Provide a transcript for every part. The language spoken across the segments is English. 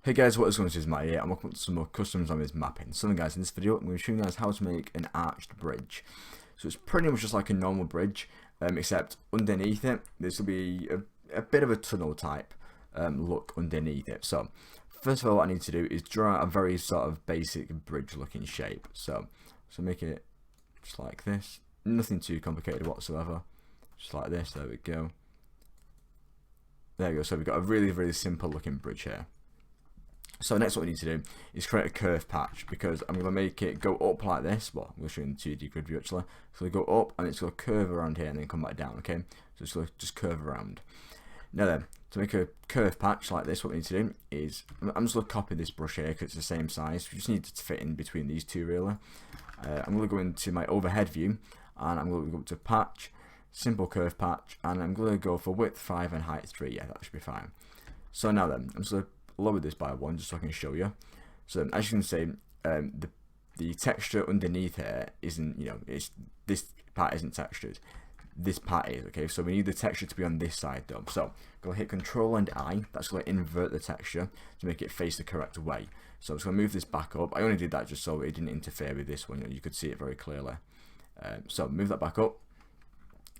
Hey guys, what is going on? This is Matt here, and welcome to some more customs on this mapping. So guys, in this video I'm going to show you guys how to make an arched bridge. So it's pretty much just like a normal bridge, except underneath it this will be a bit of a tunnel type look underneath it. So first of all, what I need to do is draw out a very sort of basic bridge looking shape. So make it just like this, nothing too complicated whatsoever, just like this. There we go. There we go. So we've got a really simple looking bridge here. So next what we need to do is create a curve patch, because I'm going to make it go up like this. Well, I'm going to show you in the 2D grid view actually. So we go up and it's going to curve around here and then come back down, okay? So it's going to just curve around. Now then, to make a curve patch like this, what we need to do is, I'm just going to copy this brush here because it's the same size. We just need it to fit in between these two really. I'm going to go into my overhead view and I'm going to go up to patch, simple curve patch, and I'm going to go for width 5 and height 3. Yeah, that should be fine. So now then, I'm just going to lower this by 1 just so I can show you. So as you can see, the texture underneath here isn't, this part isn't textured. This part is, okay? So we need the texture to be on this side though. So go hit Control and I. That's going to invert the texture to make it face the correct way. So I'm just going to move this back up. I only did that just so it didn't interfere with this one. You could see it very clearly. So move that back up.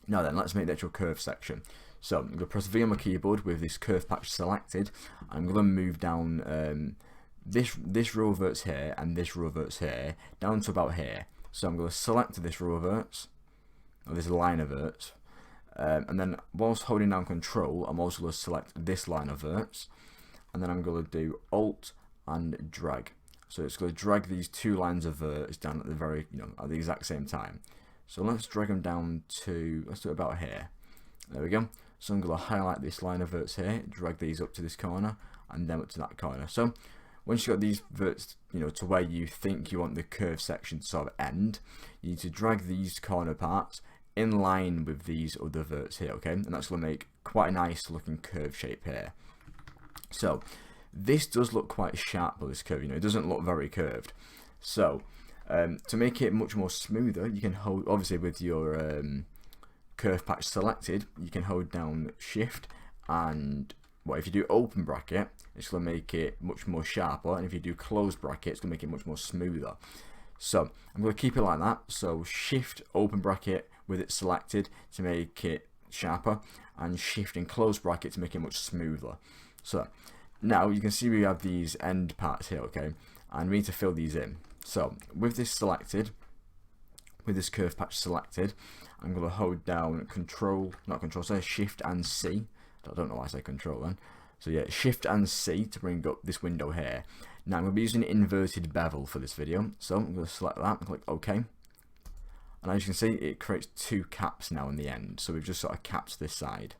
Now then, let's make the actual curve section. So I'm going to press V on my keyboard with this curve patch selected. I'm going to move down this row of verts here and this row of verts here down to about here. So I'm going to select this row of verts, or this line of verts, and then whilst holding down Control, I'm also going to select this line of verts, and then I'm going to do Alt and drag. So it's going to drag these two lines of verts down at the very, at the exact same time. So let's drag them down to, let's do it about here. There we go. So I'm going to highlight this line of verts here, drag these up to this corner, and then up to that corner. So once you've got these verts, to where you think you want the curve section to sort of end, you need to drag these corner parts in line with these other verts here, okay? And that's going to make quite a nice looking curve shape here. So this does look quite sharp with this curve, it doesn't look very curved. So to make it much more smoother, you can hold, obviously with your curve patch selected, you can hold down Shift, and if you do open bracket, it's going to make it much more sharper, and if you do close bracket, it's going to make it much more smoother. So I'm going to keep it like that. So Shift open bracket with it selected to make it sharper, and Shift and close bracket to make it much smoother. So now you can see we have these end parts here, okay, and we need to fill these in. So with this selected, with this curve patch selected, I'm going to hold down Shift and C. I don't know why I say Control then. So yeah, Shift and C to bring up this window here. Now I'm going to be using inverted bevel for this video. So I'm going to select that and click OK. And as you can see, it creates two caps now in the end. So we've just sort of capped this side.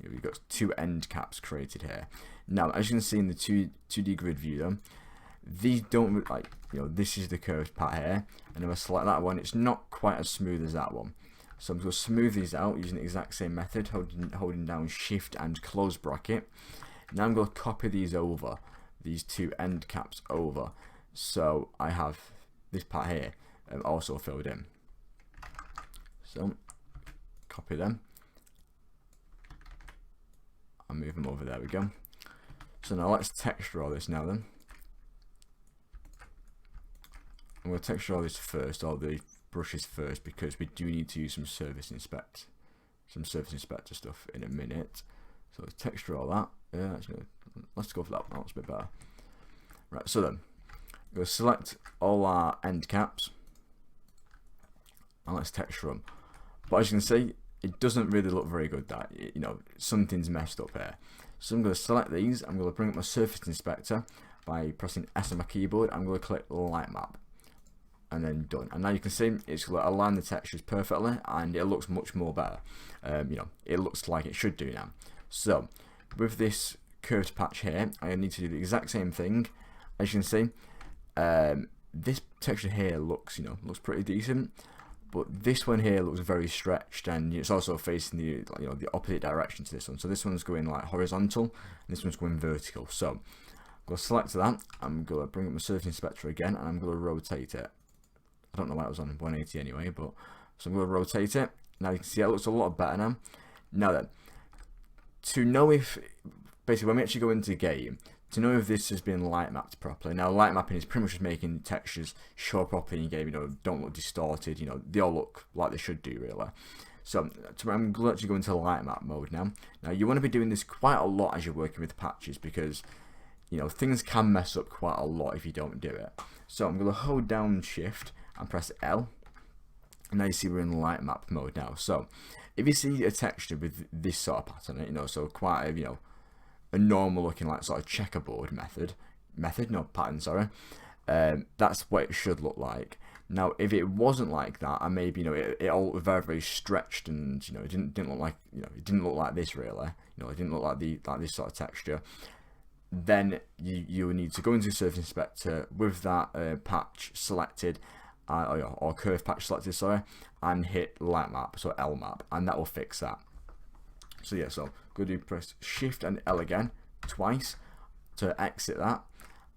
We've got two end caps created here. Now, as you can see in the 2D grid view though, these don't look like, this is the curved part here, and if I select that one, it's not quite as smooth as that one. So I'm going to smooth these out using the exact same method, holding down Shift and close bracket. Now I'm going to copy these over, these two end caps over, so I have this part here also filled in. So copy them and move them over. There we go. So now let's texture all this now then. I'm going to texture all this first, all the brushes first, because we do need to use some surface inspector stuff in a minute. So let's texture all that. Yeah, actually, let's go for that one. That's a bit better. Right, so then I'm going to select all our end caps and let's texture them. But as you can see, it doesn't really look very good. That something's messed up here. So I'm going to select these. I'm going to bring up my surface inspector by pressing S on my keyboard. I'm going to click light map. And then done. And now you can see it's going to align the textures perfectly, and it looks much more better. It looks like it should do now. So with this curved patch here, I need to do the exact same thing. As you can see, this texture here looks pretty decent, but this one here looks very stretched, and it's also facing the the opposite direction to this one. So this one's going like horizontal, and this one's going vertical. So I'm going to select that. I'm going to bring up my surface inspector again, and I'm going to rotate it. I don't know why it was on 180 anyway, but so I'm going to rotate it. Now you can see it looks a lot better now. Now then, to know if, basically when we actually go into game, to know if this has been light mapped properly. Now, light mapping is pretty much just making textures show properly in game, you know, don't look distorted, you know, they all look like they should do, really. So, I'm going to actually go into light map mode now. Now, you want to be doing this quite a lot as you're working with patches, because, you know, things can mess up quite a lot if you don't do it. So, I'm going to hold down shift and press L. And now you see we're in light map mode now. So, if you see a texture with this sort of pattern, you know, so quite a, you know, a normal looking like sort of checkerboard pattern, sorry. That's what it should look like. Now, if it wasn't like that, and maybe, you know, it all very, very stretched, and, you know, it didn't look like, you know, it didn't look like this really, you know, it didn't look like this sort of texture, then you need to go into Surface Inspector with that patch selected, or curve patch selected, sorry, and hit light map, so L map, and that will fix that. So yeah, so go to press shift and L again twice to exit that,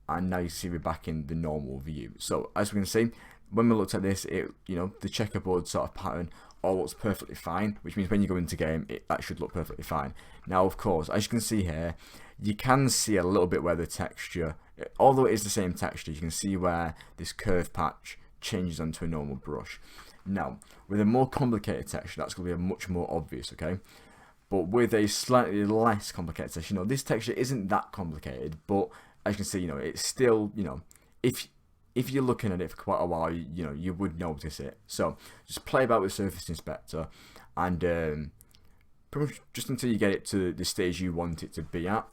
and now you see we're back in the normal view. So as we can see, when we looked at this, it, you know, the checkerboard sort of pattern all looks perfectly fine, which means when you go into game, that should look perfectly fine. Now, of course, as you can see here, you can see a little bit where the texture, although it is the same texture, you can see where this curve patch changes onto a normal brush. Now, with a more complicated texture, that's going to be much more obvious, okay? But with a slightly less complicated texture, you know, this texture isn't that complicated, but as you can see, you know, it's still, you know, if you're looking at it for quite a while, you know, you would notice it. So just play about with Surface Inspector, and pretty much just until you get it to the stage you want it to be at.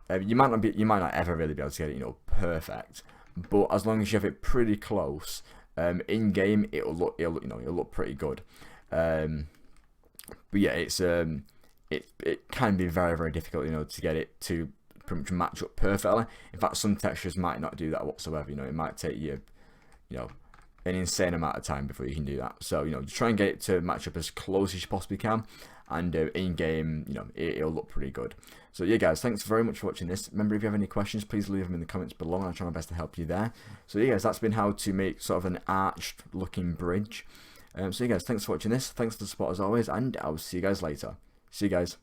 You might not ever really be able to get it, you know, perfect, but as long as you have it pretty close, in game it'll look pretty good. But yeah, it's it can be very, very difficult, you know, to get it to pretty much match up perfectly. In fact, some textures might not do that whatsoever. You know, it might take you, you know, an insane amount of time before you can do that. So, you know, just try and get it to match up as close as you possibly can, and in game, you know, it'll look pretty good. So yeah, guys, thanks very much for watching this. Remember, if you have any questions, please leave them in the comments below, and I'll try my best to help you there. So yeah, guys, that's been how to make sort of an arched looking bridge. So yeah, guys, thanks for watching this. Thanks for the support as always, and I'll see you guys later. See you guys.